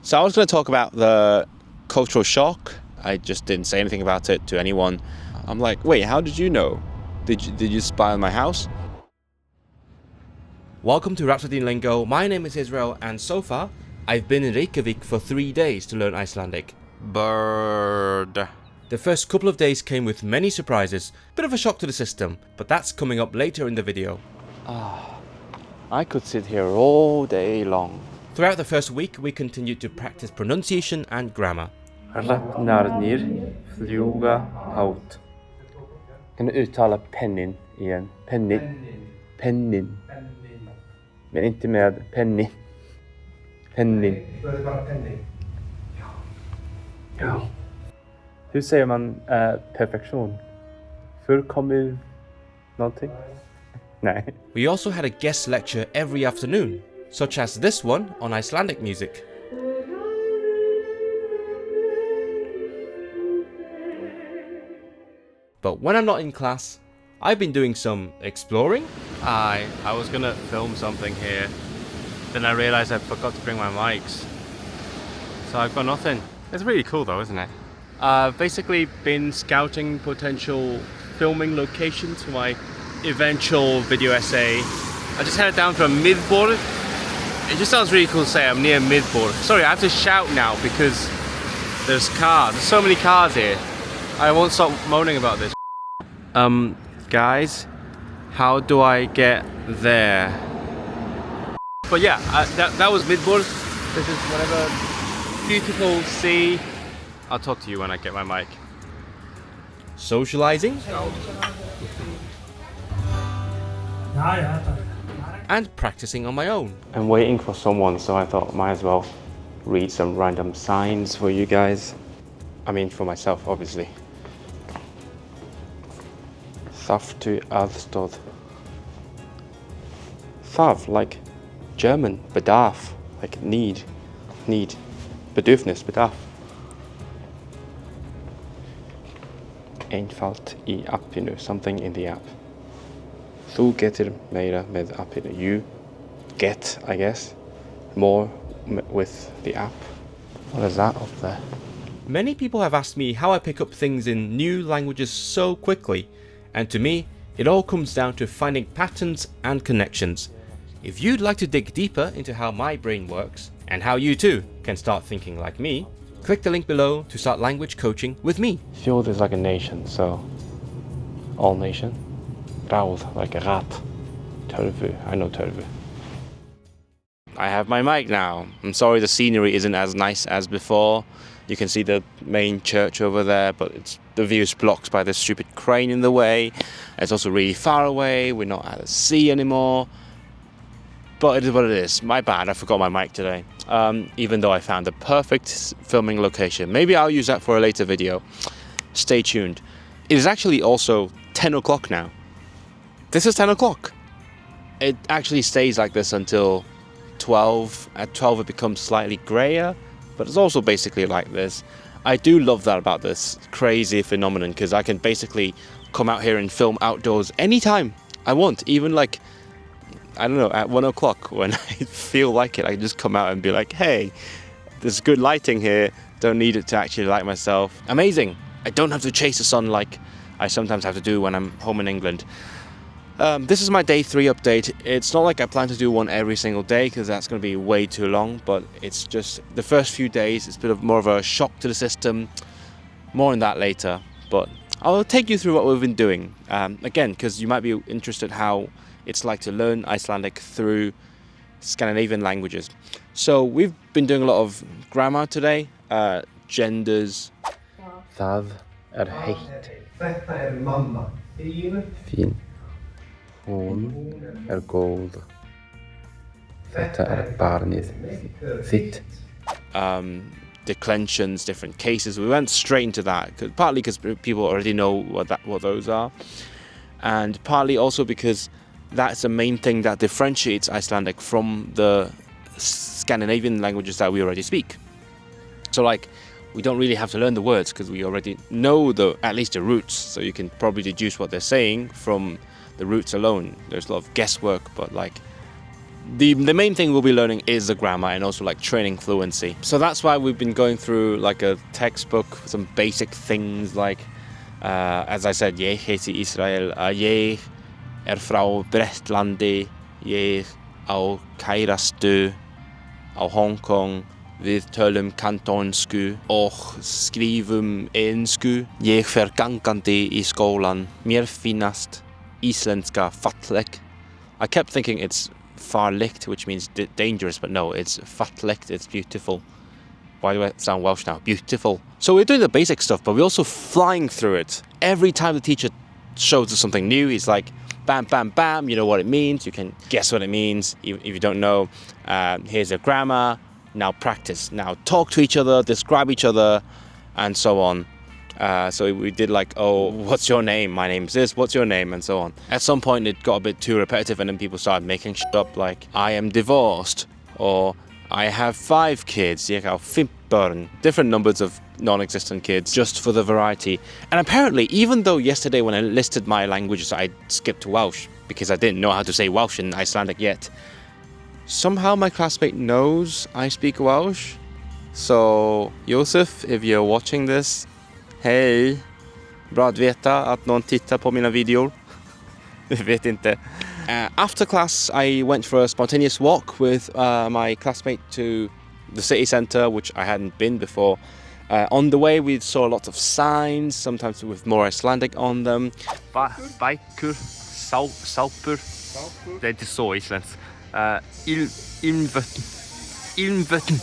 So I was going to talk about the cultural shock. I just didn't say anything about it to anyone. I'm like, wait, how did you know? Did you spy on my house? Welcome to Rhapsody in Lingo. My name is Israel, and so far, I've been in Reykjavik for 3 days to learn Icelandic. Bird. The first couple of days came with many surprises, bit of a shock to the system, but that's coming up later in the video. I could sit here all day long. Throughout the first week, we continued to practice pronunciation and grammar. Hrafnarnir fljúga hátt. Kan du uttala pennin igen? Pennin. Men inte med pennin. Pennin. Då är det bara penning. Ja. Hur säger man perfektion? Fullkomlig någonting? Nej. We also had a guest lecture every afternoon, such as this one on Icelandic music. But when I'm not in class, I've been doing some exploring. I was gonna film something here, then I realized I forgot to bring my mics, so I've got nothing. It's really cool though, isn't it? I've basically been scouting potential filming locations for my eventual video essay. I just headed down to a midboard. It just sounds really cool to say I'm near midboard. Sorry, I have to shout now because there's cars. There's so many cars here. I won't stop moaning about this. Guys, how do I get there? But yeah, that was midboard. This is whatever beautiful sea. I'll talk to you when I get my mic. Socializing. And practicing on my own. I'm waiting for someone, so I thought might as well read some random signs for you guys. I mean for myself, obviously. Þarftu aðstoð. Þarf, like German, bedarf, like need, bedürfnis, bedarf. Einfalt í appinu, something in the app. Þú getur meira með appinu. You get, I guess, more with the app. What is that up there? Many people have asked me how I pick up things in new languages so quickly, and to me, it all comes down to finding patterns and connections. If you'd like to dig deeper into how my brain works, and how you too can start thinking like me, click the link below to start language coaching with me. Fjord is like a nation, so all nation. Ráð, like a rat. Tölvu, I know Tölvu. I have my mic now. I'm sorry the scenery isn't as nice as before. You can see the main church over there, but the view is blocked by this stupid crane in the way. It's also really far away. We're not at the sea anymore. But it is what it is. My bad, I forgot my mic today. Even though I found the perfect filming location. Maybe I'll use that for a later video. Stay tuned. It is actually also 10 o'clock now. This is 10 o'clock. It actually stays like this until 12. At 12 it becomes slightly grayer, but it's also basically like this. I do love that about this crazy phenomenon, because I can basically come out here and film outdoors anytime I want. Even like, I don't know, at 1 o'clock when I feel like it, I can just come out and be like, hey, there's good lighting here. Don't need it to actually light myself. Amazing. I don't have to chase the sun like I sometimes have to do when I'm home in England. This is my day 3 update. It's not like I plan to do one every single day, because that's going to be way too long, but it's just the first few days, it's a bit of more of a shock to the system. More on that later, but I'll take you through what we've been doing. Again, because you might be interested how it's like to learn Icelandic through Scandinavian languages. So we've been doing a lot of grammar today, genders. Það heitt. Þetta mamma. Fín. Hún góð. Þetta barnið. Þitt. Declensions, different cases. We went straight into that, partly because people already know what those are, and partly also because that's the main thing that differentiates Icelandic from the Scandinavian languages that we already speak. So like, we don't really have to learn the words because we already know at least the roots, so you can probably deduce what they're saying from the roots alone. There's a lot of guesswork, but like the main thing we'll be learning is the grammar and also like training fluency. So that's why we've been going through like a textbook, some basic things like, as I said, ég heiti Ísrael, ég frá Bretlandi, ég á kærastu á Hong Kong, við tölum kantónsku og skrifum ensku. Ég fer gangandi í skólan, mér finnst íslenska falleg. I kept thinking it's farlikt, which means dangerous, but no, it's falleg, it's beautiful. Why do I sound Welsh now? Beautiful. So we're doing the basic stuff, but we're also flying through it. Every time the teacher shows us something new, he's like, bam, bam, bam, you know what it means, you can guess what it means. If you don't know, here's a grammar, now practice. Now talk to each other, describe each other, and so on. So we did like, oh, what's your name? My name's this, what's your name? And so on. At some point it got a bit too repetitive and then people started making shit up like, I am divorced, or I have 5 kids, ég á 5 börn. Different numbers of non-existent kids, just for the variety. And apparently, even though yesterday when I listed my languages, I skipped Welsh, because I didn't know how to say Welsh in Icelandic yet, somehow my classmate knows I speak Welsh. So, Josef, if you're watching this, hej, bra att veta att någon tittar på mina videor. Jag vet inte. After class, I went for a spontaneous walk with my classmate to the city centre, which I hadn't been before. On the way, we saw lots of signs, sometimes with more Icelandic on them. Bækur, sápur. Det är inte så isländskt. Ilmvötn.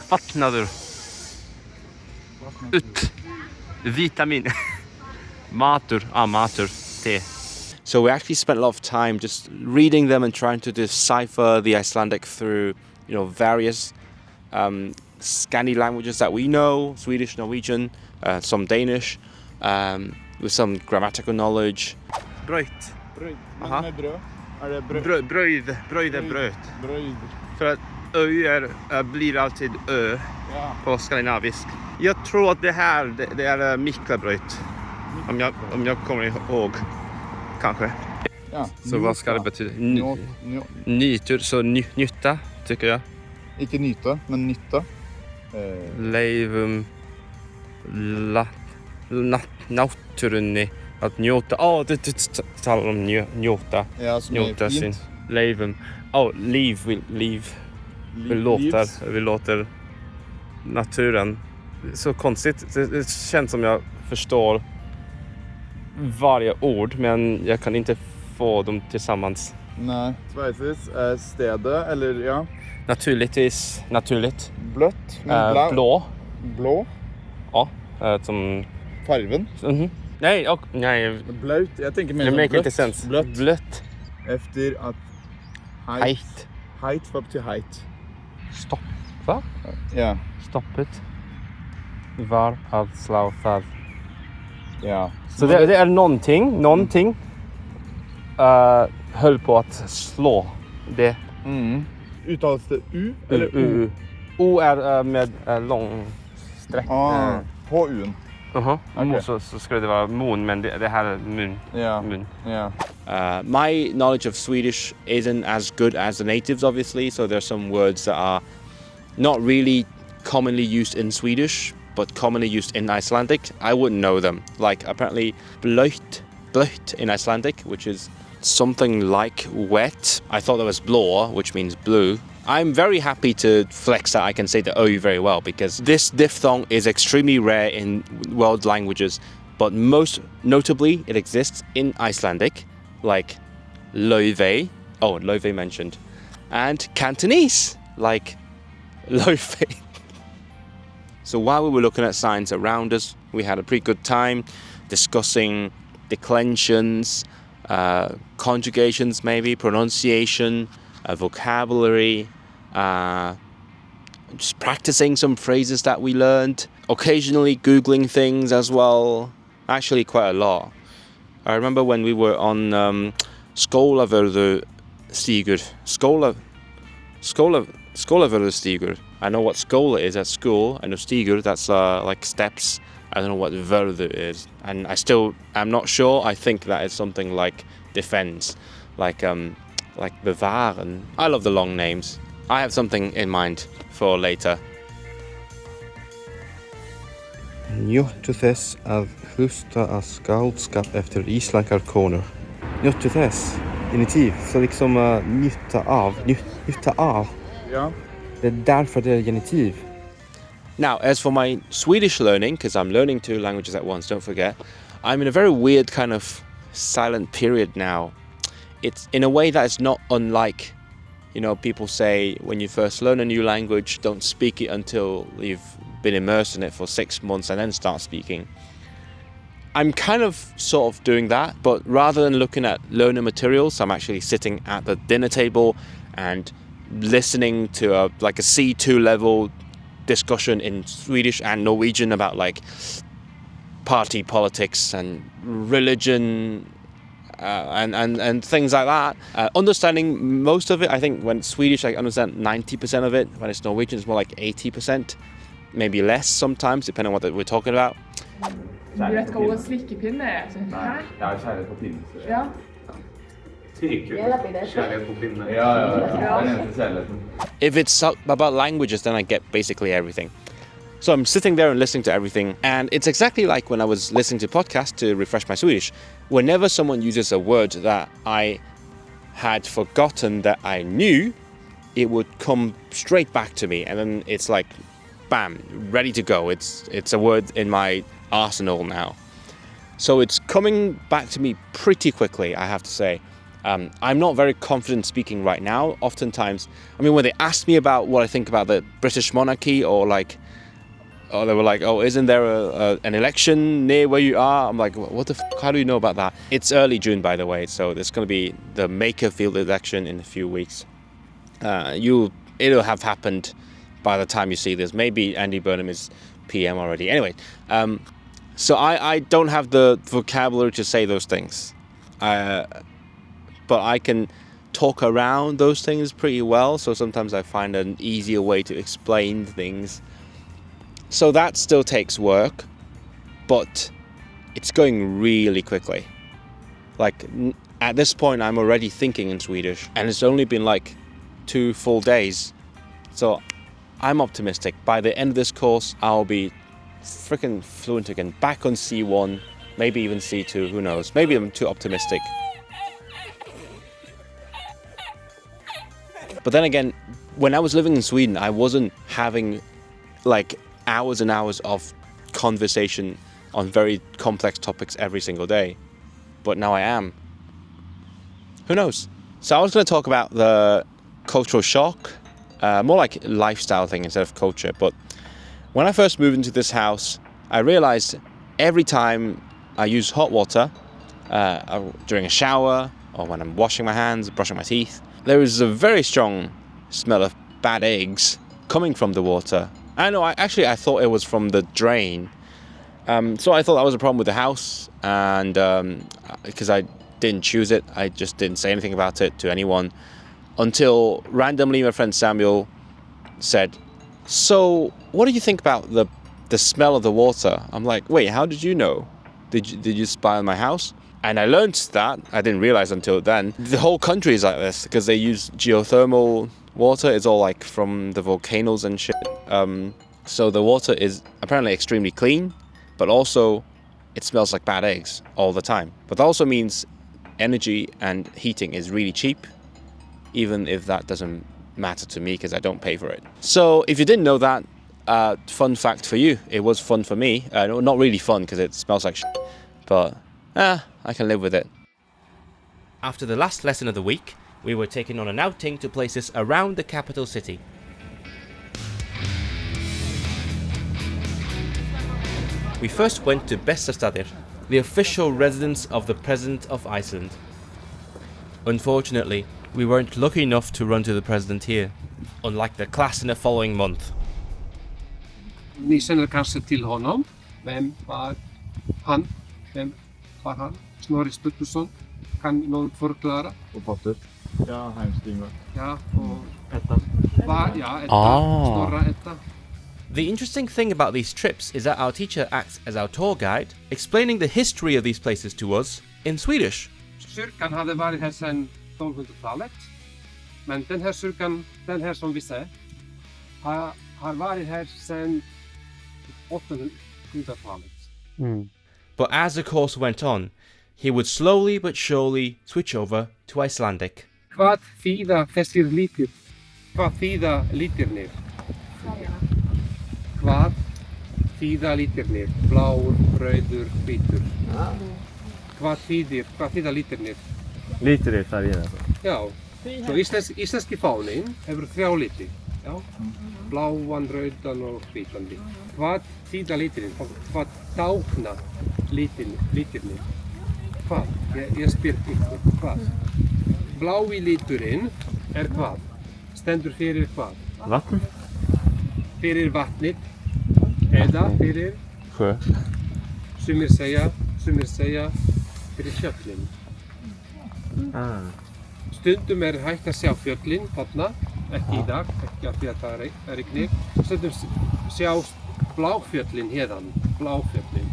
Fatnaður. Vitamin. Matur. Te. So we actually spent a lot of time just reading them and trying to decipher the Icelandic through, various Scandi languages that we know, Swedish, Norwegian, some Danish, with some grammatical knowledge. Bröt. Med bröd? Är det bröd? Bröd är bröt. Bröd. För att ö blir alltid ö på skandinavisk. Jag tror att det här det är miklabröt. Om jag kommer ihåg. Kanske. Ja, så vad ska det betyda? Nytur, så nytta tycker jag. Inte nytta, men nytta. Leivum naturunni att njuta. Det talar om njuta. Ja, som njuta är fint. sin leivum. Liv. Vi låter naturen. Så konstigt. Det känns som jag förstår varje ord, men jag kan inte få dem tillsammans. Nej, Schweizis är stedet, eller ja. Naturligt. Blött, men blå. Blå? Ja, som... Farven? Nej. Blöt, jag tänker mer som blött. Inte sense. Blött. Efter att... Height. Height var till height. Stopp, va? Ja. Stoppet. Var att slå för. Ja. Så det är någonting höll på att slå det. Uttalas det U eller O? O är med lång streck. På U'n. Okay. Så skulle det vara mun, men det här är mun. Mun. My knowledge of Swedish isn't as good as the natives, obviously, so there's some words that are not really commonly used in Swedish, but commonly used in Icelandic. I wouldn't know them. Like apparently blöt in Icelandic, which is something like wet. I thought that was blå, which means blue. I'm very happy to flex that I can say the O very well, because this diphthong is extremely rare in world languages, but most notably it exists in Icelandic, like löve, löve mentioned, and Cantonese, like löve. So while we were looking at signs around us, we had a pretty good time discussing declensions, conjugations maybe, pronunciation, vocabulary, just practicing some phrases that we learned, occasionally Googling things as well, actually quite a lot. I remember when we were on Skólavörðustígur. Skólavörðustígur. I know what skola is at school. I know stígur, that's like steps. I don't know what vörðu is. And I'm not sure. I think that is something like defense. Like like bevaren. I love the long names. I have something in mind for later. Njóttu þess að hlusta að skáldskap eftir íslenskar konur. Njóttu þess. Genitiv. Så liksom njuta av. Ja. Det är därför det är genitiv. Now, as for my Swedish learning, because I'm learning 2 languages at once, don't forget, I'm in a very weird kind of silent period now. It's in a way that it's not unlike, you know, people say when you first learn a new language, don't speak it until you've been immersed in it for 6 months and then start speaking. I'm kind of sort of doing that, but rather than looking at learner materials, I'm actually sitting at the dinner table and listening to a C2 level discussion in Swedish and Norwegian about like party politics and religion and things like that. Understanding most of it, I think when it's Swedish I understand 90% of it. When it's Norwegian it's more like 80%, maybe less sometimes depending on what we're talking about. Du vet hva ordet slikkepinne er? Hæ? Ja, kärlek på pinne. Ja. Kärlek på pinne. Ja. If it's about languages, then I get basically everything. So I'm sitting there and listening to everything, and it's exactly like when I was listening to podcasts to refresh my Swedish. Whenever someone uses a word that I had forgotten that I knew, it would come straight back to me, and then it's like, bam, ready to go. It's a word in my arsenal now. So it's coming back to me pretty quickly, I have to say. I'm not very confident speaking right now. Oftentimes, I mean, when they ask me about what I think about the British monarchy, or they were like, oh, isn't there an election near where you are? I'm like, what the how do you know about that? It's early June, by the way, so there's going to be the Makerfield election in a few weeks. It'll have happened by the time you see this. Maybe Andy Burnham is PM already. Anyway, so I don't have the vocabulary to say those things. But I can talk around those things pretty well, so sometimes I find an easier way to explain things. So that still takes work, but it's going really quickly. Like, at this point I'm already thinking in Swedish, and it's only been like 2 full days. So I'm optimistic. By the end of this course, I'll be freaking fluent again, back on C1, maybe even C2, who knows. Maybe I'm too optimistic. But then again, when I was living in Sweden, I wasn't having like hours and hours of conversation on very complex topics every single day. But now I am. Who knows? So I was going to talk about the cultural shock, more like lifestyle thing instead of culture. But when I first moved into this house, I realized every time I use hot water, during a shower, or when I'm washing my hands, brushing my teeth, there is a very strong smell of bad eggs coming from the water. I know, I thought it was from the drain. So I thought that was a problem with the house, and because I didn't choose it, I just didn't say anything about it to anyone until randomly my friend Samuel said, so what do you think about the smell of the water? I'm like, wait, how did you know? Did you spy on my house? And I learned that, I didn't realize until then, the whole country is like this because they use geothermal water. It's all like from the volcanoes and shit. So the water is apparently extremely clean, but also it smells like bad eggs all the time. But that also means energy and heating is really cheap, even if that doesn't matter to me because I don't pay for it. So if you didn't know that, fun fact for you, it was fun for me. Not really fun because it smells like shit, but I can live with it. After the last lesson of the week, we were taken on an outing to places around the capital city. We first went to Bessastaðir, the official residence of the President of Iceland. Unfortunately, we weren't lucky enough to run to the President here, unlike the class in the following month. Ni känner kanske till honom. Vem var han? Snorri Sturluson. Kan någon förklara? Och Potter. Ja, Heimstingvar. Ja, och Etta. Snorra Etta. The interesting thing about these trips is that our teacher acts as our tour guide, explaining the history of these places to us in Swedish. Kyrkan hade varit här sedan 1200-talet. Men den här kyrkan, den här som vi ser, har varit här sedan 800-talet. But as the course went on, he would slowly but surely switch over to Icelandic. Hvað þýða þessir litir? Hvað þýða litirnir? Hvað þýða litirnir? Blár, rauður, hvítur. Hvað þýða litirnir? Litir það við það. Já, svo íslenski fáninn hefur 3 liti. Já, bláan, rauðan og hvítan lit. Hvað þýða litirnir? Hvað tákna litirnir? Hvað? Ég spyr ykkur, hvað? Blái liturinn hvað? Stendur fyrir hvað? Vatn? Fyrir vatnið eða fyrir Sjö. sumir segja fyrir fjöllin. Stundum hægt að sjá fjöllin þarna, ekki í dag, ekki af því að það rignir. Stundum sjást bláfjöllin héðan, bláfjöllin.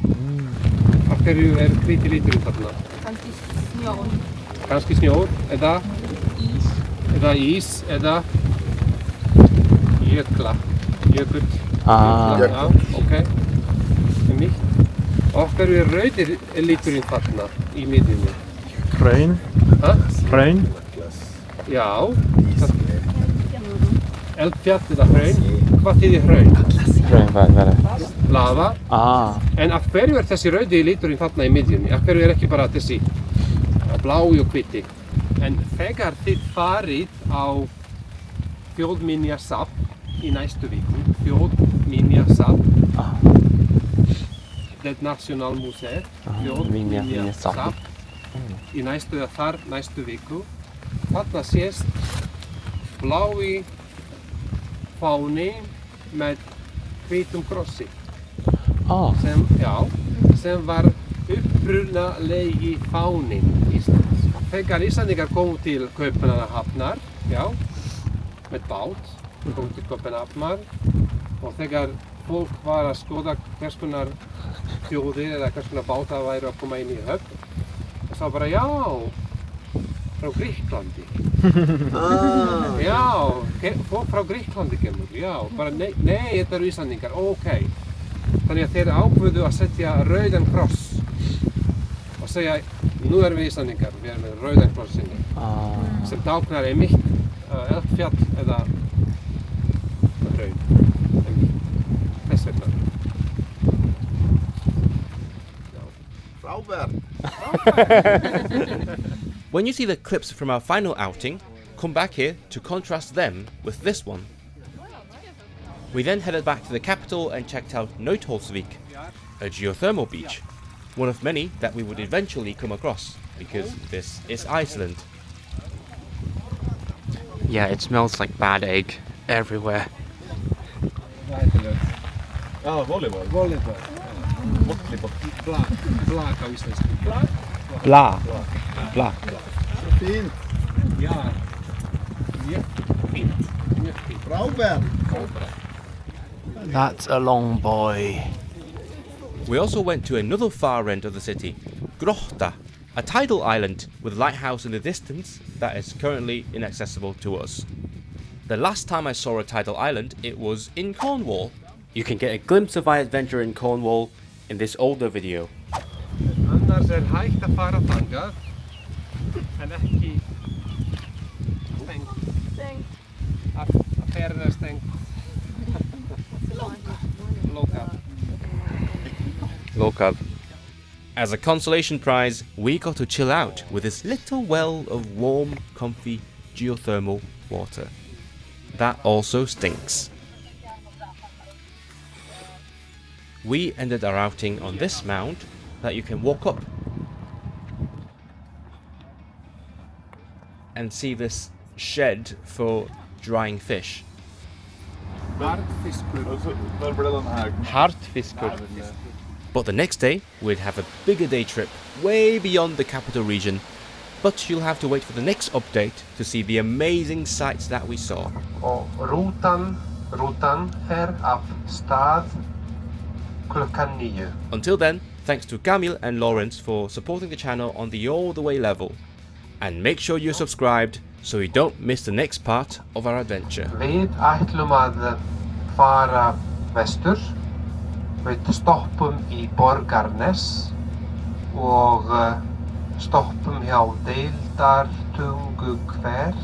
Af hverju hvíti liturinn þarna? Kannski snjór, eða ís, eða jökull. Já, ok. Og af hverju rauðir liturinn þarna í miðjunni? Hraun. Hraun. Já. Eldfjall eða hraun. Hvað þýðir hraun? Hraun, hvað er það? Lava. En af hverju þessi rauði liturinn þarna í miðjunni? Af hverju ekki bara þessi blái og hvíti? En þegar þið farið á þjóðminjasafn í næstu viku, þjóðminjasafn, det Nationalmuseet, þjóðminjasafn, í næstu viku, þarna sést blái fáni með hvítum krossi. Sem var upprunalegi fáninn Íslands. Þegar Íslandingar komu til Kaupmannahafnar, með bát, komu til Kaupmannahafnar, og þegar fólk var að skoða hvers konar þjóðir eða hvers konar bátar væru að koma inn í höfn, og sá bara frá Grikklandi. Fólk frá Grikklandi kemur, bara nei, þetta eru Íslandingar, ok. Þannig að þeir ákveðu að setja rauðan kross og segja, nú erum við Íslandingar, við erum með rauðan krossinni, sem táknar einmitt eldfjall eða hraun. Þess vegna. When you see the clips from our final outing, come back here to contrast them with this one. We then headed back to the capital and checked out Nautholsvík, a geothermal beach, one of many that we would eventually come across, because this is Iceland. Yeah, it smells like bad egg everywhere. Volleyball. Volleyball. Blak á íslensku. Blak. Fint. Ja. Mjög fint. Frábær. That's a long boy. We also went to another far end of the city, Grotta, a tidal island with a lighthouse in the distance that is currently inaccessible to us. The last time I saw a tidal island, it was in Cornwall. You can get a glimpse of my adventure in Cornwall in this older video. Annars hægt að fara þangað, en ekki stengt. Að ferða stengt. Local. As a consolation prize, we got to chill out with this little well of warm, comfy geothermal water. That also stinks. We ended our outing on this mound that you can walk up and see this shed for drying fish. Hartfiskur. But the next day, we'd have a bigger day trip way beyond the capital region. But you'll have to wait for the next update to see the amazing sights that we saw. Og rútan fer af stað klukkan 9. Until then, thanks to Kamil and Laurence for supporting the channel on the all the way level. And make sure you're subscribed so you don't miss the next part of our adventure. Við ætlum að fara vestur. Við stoppum í Borgarnes og stoppum hjá Deildartungukver